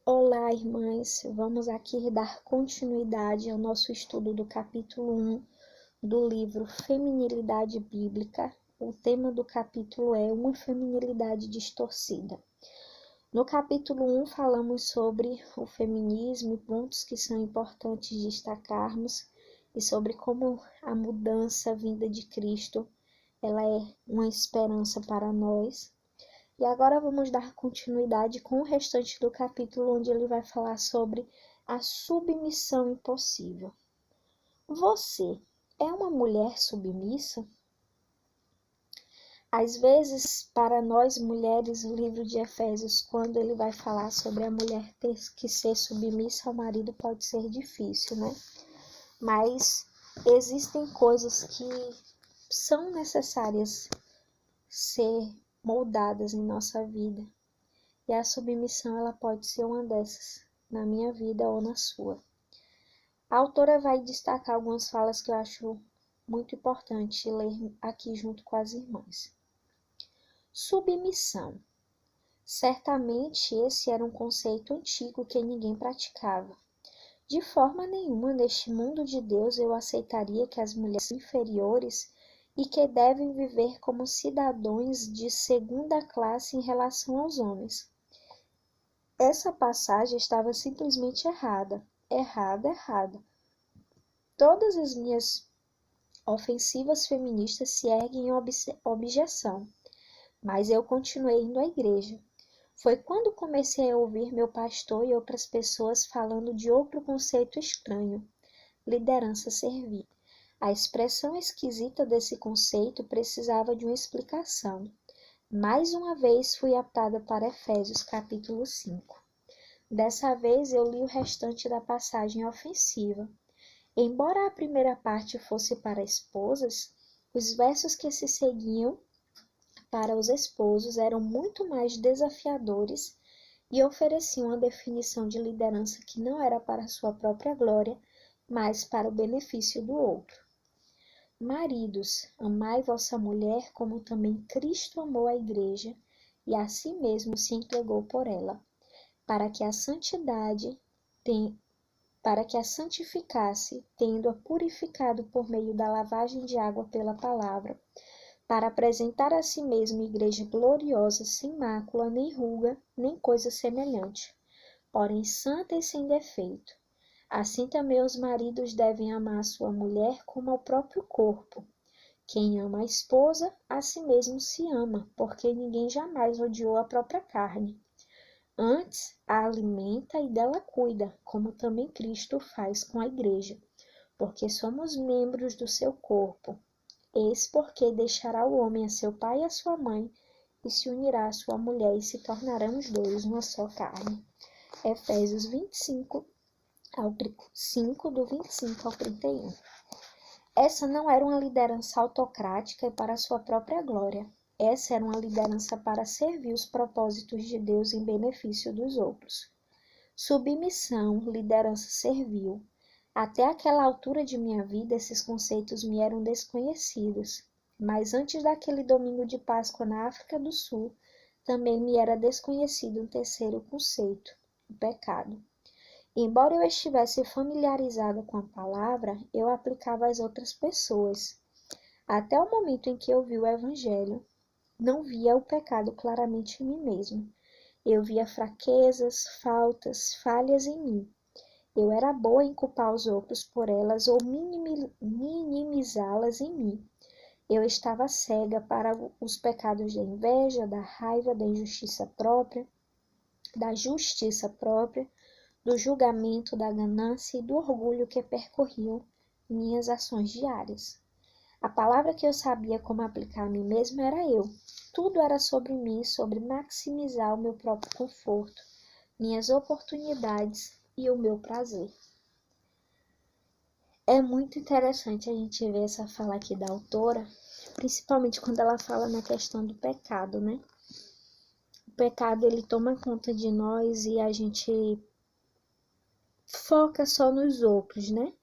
Olá, irmãs! Vamos aqui dar continuidade ao nosso estudo do capítulo 1 do livro Feminilidade Bíblica. O tema do capítulo é Uma Feminilidade Distorcida. No capítulo 1 falamos sobre o feminismo e pontos que são importantes destacarmos e sobre como a mudança vinda de Cristo, ela é uma esperança para nós. E agora vamos dar continuidade com o restante do capítulo, onde ele vai falar sobre a submissão impossível. Você é uma mulher submissa? Às vezes, para nós mulheres, o livro de Efésios, quando ele vai falar sobre a mulher ter que ser submissa ao marido, pode ser difícil, né? Mas existem coisas que são necessárias ser moldadas em nossa vida. E a submissão, ela pode ser uma dessas, na minha vida ou na sua. A autora vai destacar algumas falas que eu acho muito importante ler aqui junto com as irmãs. Submissão. Certamente esse era um conceito antigo que ninguém praticava. De forma nenhuma neste mundo de Deus eu aceitaria que as mulheres inferiores e que devem viver como cidadãos de segunda classe em relação aos homens. Essa passagem estava simplesmente errada. Todas as minhas ofensivas feministas se erguem em objeção, mas eu continuei indo à igreja. Foi quando comecei a ouvir meu pastor e outras pessoas falando de outro conceito estranho, liderança servil. A expressão esquisita desse conceito precisava de uma explicação. Mais uma vez fui atada para Efésios capítulo 5. Dessa vez eu li o restante da passagem ofensiva. Embora a primeira parte fosse para esposas, os versos que se seguiam para os esposos eram muito mais desafiadores e ofereciam uma definição de liderança que não era para sua própria glória, mas para o benefício do outro. Maridos, amai vossa mulher como também Cristo amou a igreja e a si mesmo se entregou por ela, para que a santificasse, tendo-a purificado por meio da lavagem de água pela palavra, para apresentar a si mesmo igreja gloriosa, sem mácula, nem ruga, nem coisa semelhante, porém santa e sem defeito. Assim também os maridos devem amar a sua mulher como ao próprio corpo. Quem ama a esposa, a si mesmo se ama, porque ninguém jamais odiou a própria carne. Antes, a alimenta e dela cuida, como também Cristo faz com a igreja, porque somos membros do seu corpo. Eis porque deixará o homem a seu pai e a sua mãe, e se unirá à sua mulher, e se tornarão os dois uma só carne. Efésios 5, do 25 ao 31. Essa não era uma liderança autocrática e para sua própria glória. Essa era uma liderança para servir os propósitos de Deus em benefício dos outros. Submissão, liderança servil. Até aquela altura de minha vida, esses conceitos me eram desconhecidos. Mas antes daquele domingo de Páscoa na África do Sul, também me era desconhecido um terceiro conceito, o pecado. Embora eu estivesse familiarizada com a palavra, eu aplicava às outras pessoas. Até o momento em que eu vi o Evangelho, não via o pecado claramente em mim mesmo. Eu via fraquezas, faltas, falhas em mim. Eu era boa em culpar os outros por elas ou minimizá-las em mim. Eu estava cega para os pecados da inveja, da raiva, da justiça própria, do julgamento, da ganância e do orgulho que percorriam minhas ações diárias. A palavra que eu sabia como aplicar a mim mesma era eu. Tudo era sobre mim, sobre maximizar o meu próprio conforto, minhas oportunidades e o meu prazer. É muito interessante a gente ver essa fala aqui da autora, principalmente quando ela fala na questão do pecado, né? O pecado, ele toma conta de nós e a gente foca só nos outros, né?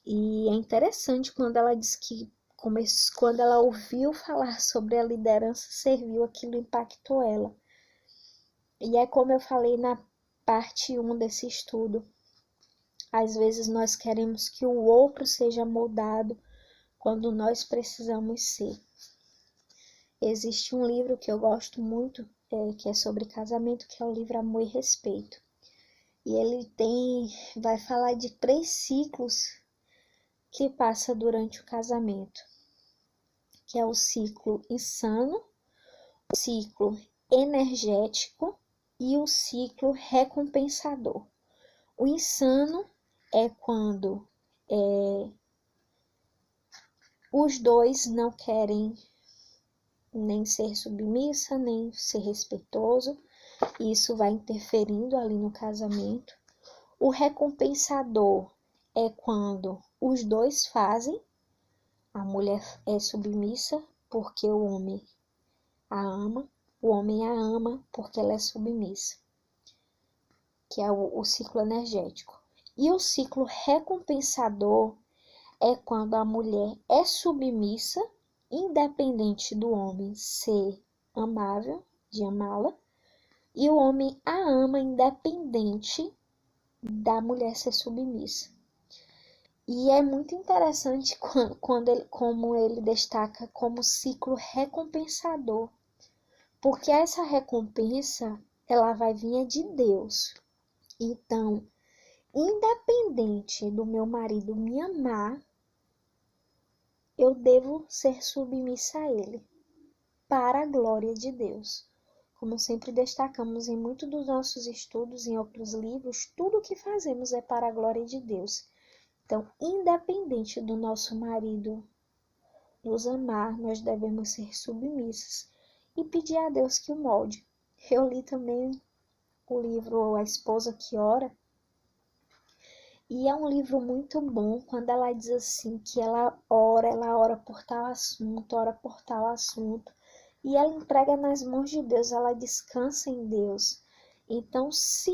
E é interessante quando ela diz que quando ela ouviu falar sobre a liderança servil, aquilo impactou ela. E é como eu falei parte 1 desse estudo. Às vezes nós queremos que o outro seja moldado quando nós precisamos ser. Existe um livro que eu gosto muito, que é sobre casamento, que é o livro Amor e Respeito. E ele vai falar de 3 ciclos que passa durante o casamento, que é o ciclo insano, o ciclo energético e o ciclo recompensador. O insano é quando os dois não querem nem ser submissa, nem ser respeitoso, e isso vai interferindo ali no casamento. O recompensador é quando os dois fazem, a mulher é submissa porque o homem a ama porque ela é submissa, que é o ciclo energético. E o ciclo recompensador é quando a mulher é submissa, independente do homem ser amável, de amá-la, e o homem a ama independente da mulher ser submissa. E é muito interessante como ele destaca como ciclo recompensador, porque essa recompensa ela vai vir de Deus. Então, independente do meu marido me amar, eu devo ser submissa a ele, para a glória de Deus. Como sempre destacamos em muitos dos nossos estudos, em outros livros, tudo o que fazemos é para a glória de Deus. Então, independente do nosso marido nos amar, nós devemos ser submissos e pedir a Deus que o molde. Eu li também o livro A Esposa que Ora, e é um livro muito bom quando ela diz assim que ela ora por tal assunto, ora por tal assunto, e ela entrega nas mãos de Deus, ela descansa em Deus. Então, se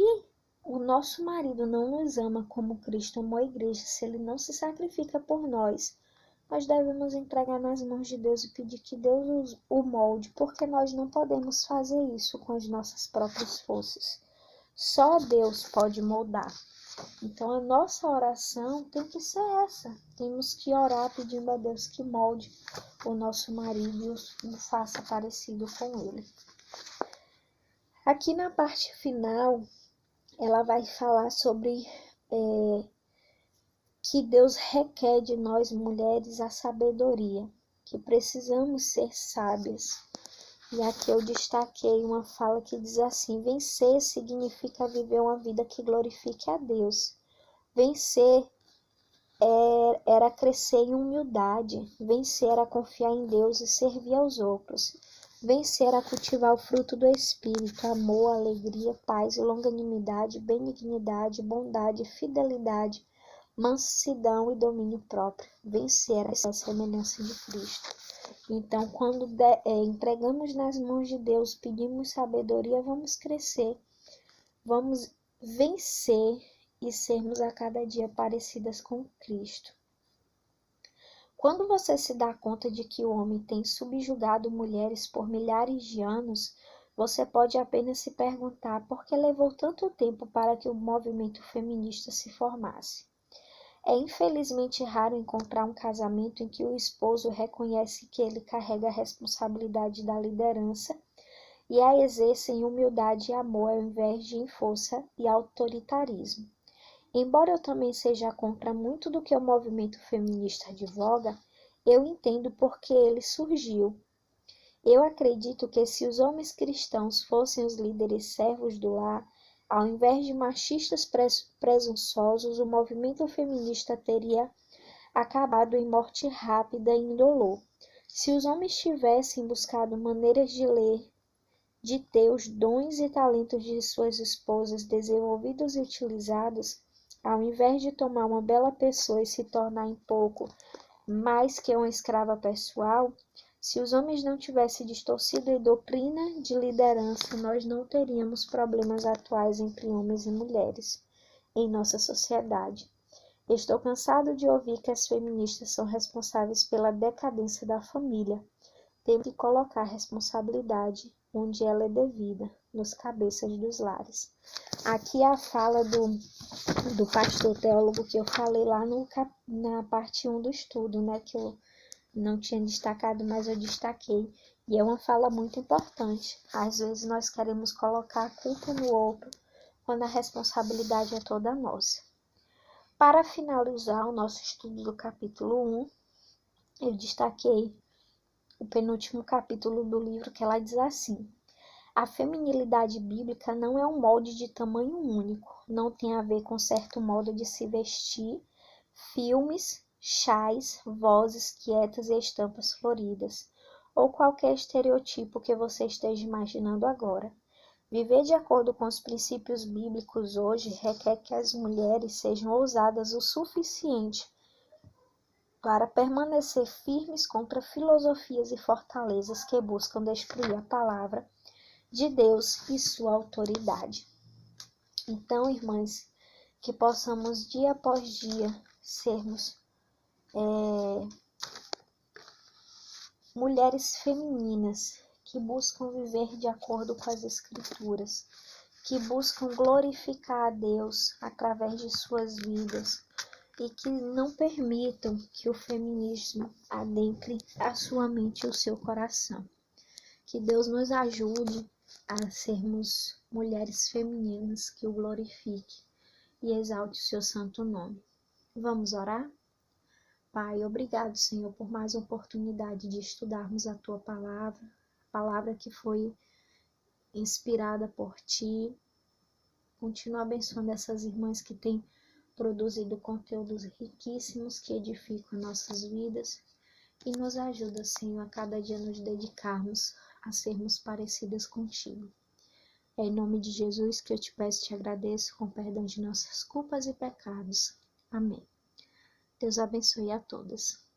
o nosso marido não nos ama como Cristo amou a igreja, se ele não se sacrifica por nós, nós devemos entregar nas mãos de Deus e pedir que Deus o molde, porque nós não podemos fazer isso com as nossas próprias forças. Só Deus pode moldar. Então, a nossa oração tem que ser essa. Temos que orar pedindo a Deus que molde o nosso marido e o faça parecido com ele. Aqui na parte final, ela vai falar sobre que Deus requer de nós mulheres a sabedoria, que precisamos ser sábias. E aqui eu destaquei uma fala que diz assim: vencer significa viver uma vida que glorifique a Deus. Vencer era crescer em humildade. Vencer era confiar em Deus e servir aos outros. Vencer era cultivar o fruto do Espírito: amor, alegria, paz, longanimidade, benignidade, bondade, fidelidade, mansidão e domínio próprio. Vencer é a semelhança de Cristo. Então, quando entregamos nas mãos de Deus, pedimos sabedoria, vamos crescer, vamos vencer e sermos a cada dia parecidas com Cristo. Quando você se dá conta de que o homem tem subjugado mulheres por milhares de anos, você pode apenas se perguntar por que levou tanto tempo para que o movimento feminista se formasse. É infelizmente raro encontrar um casamento em que o esposo reconhece que ele carrega a responsabilidade da liderança e a exerce em humildade e amor ao invés de em força e autoritarismo. Embora eu também seja contra muito do que o movimento feminista advoga, eu entendo por que ele surgiu. Eu acredito que se os homens cristãos fossem os líderes servos do lar, ao invés de machistas presunçosos, o movimento feminista teria acabado em morte rápida e indolor. Se os homens tivessem buscado maneiras de ter os dons e talentos de suas esposas desenvolvidos e utilizados, ao invés de tomar uma bela pessoa e se tornar em pouco mais que uma escrava pessoal, se os homens não tivessem distorcido a doutrina de liderança, nós não teríamos problemas atuais entre homens e mulheres em nossa sociedade. Estou cansado de ouvir que as feministas são responsáveis pela decadência da família. Temos que colocar a responsabilidade onde ela é devida, nos cabeças dos lares. Aqui a fala do pastor teólogo que eu falei lá na parte 1 do estudo, né? Que eu não tinha destacado, mas eu destaquei. E é uma fala muito importante. Às vezes nós queremos colocar a culpa no outro, quando a responsabilidade é toda nossa. Para finalizar o nosso estudo do capítulo 1, eu destaquei o penúltimo capítulo do livro, que ela diz assim: a feminilidade bíblica não é um molde de tamanho único, não tem a ver com certo modo de se vestir, filmes, chás, vozes quietas e estampas floridas, ou qualquer estereotipo que você esteja imaginando agora. Viver de acordo com os princípios bíblicos hoje requer que as mulheres sejam ousadas o suficiente para permanecer firmes contra filosofias e fortalezas que buscam destruir a palavra de Deus e sua autoridade. Então, irmãs, que possamos dia após dia sermos mulheres femininas que buscam viver de acordo com as Escrituras, que buscam glorificar a Deus através de suas vidas e que não permitam que o feminismo adentre a sua mente e o seu coração. Que Deus nos ajude a sermos mulheres femininas que o glorifique e exalte o seu santo nome. Vamos orar? Pai, obrigado, Senhor, por mais uma oportunidade de estudarmos a Tua palavra, a palavra que foi inspirada por Ti. Continua abençoando essas irmãs que têm produzido conteúdos riquíssimos que edificam nossas vidas e nos ajuda, Senhor, a cada dia nos dedicarmos a sermos parecidas contigo. É em nome de Jesus que eu te peço e te agradeço com perdão de nossas culpas e pecados. Amém. Deus abençoe a todas.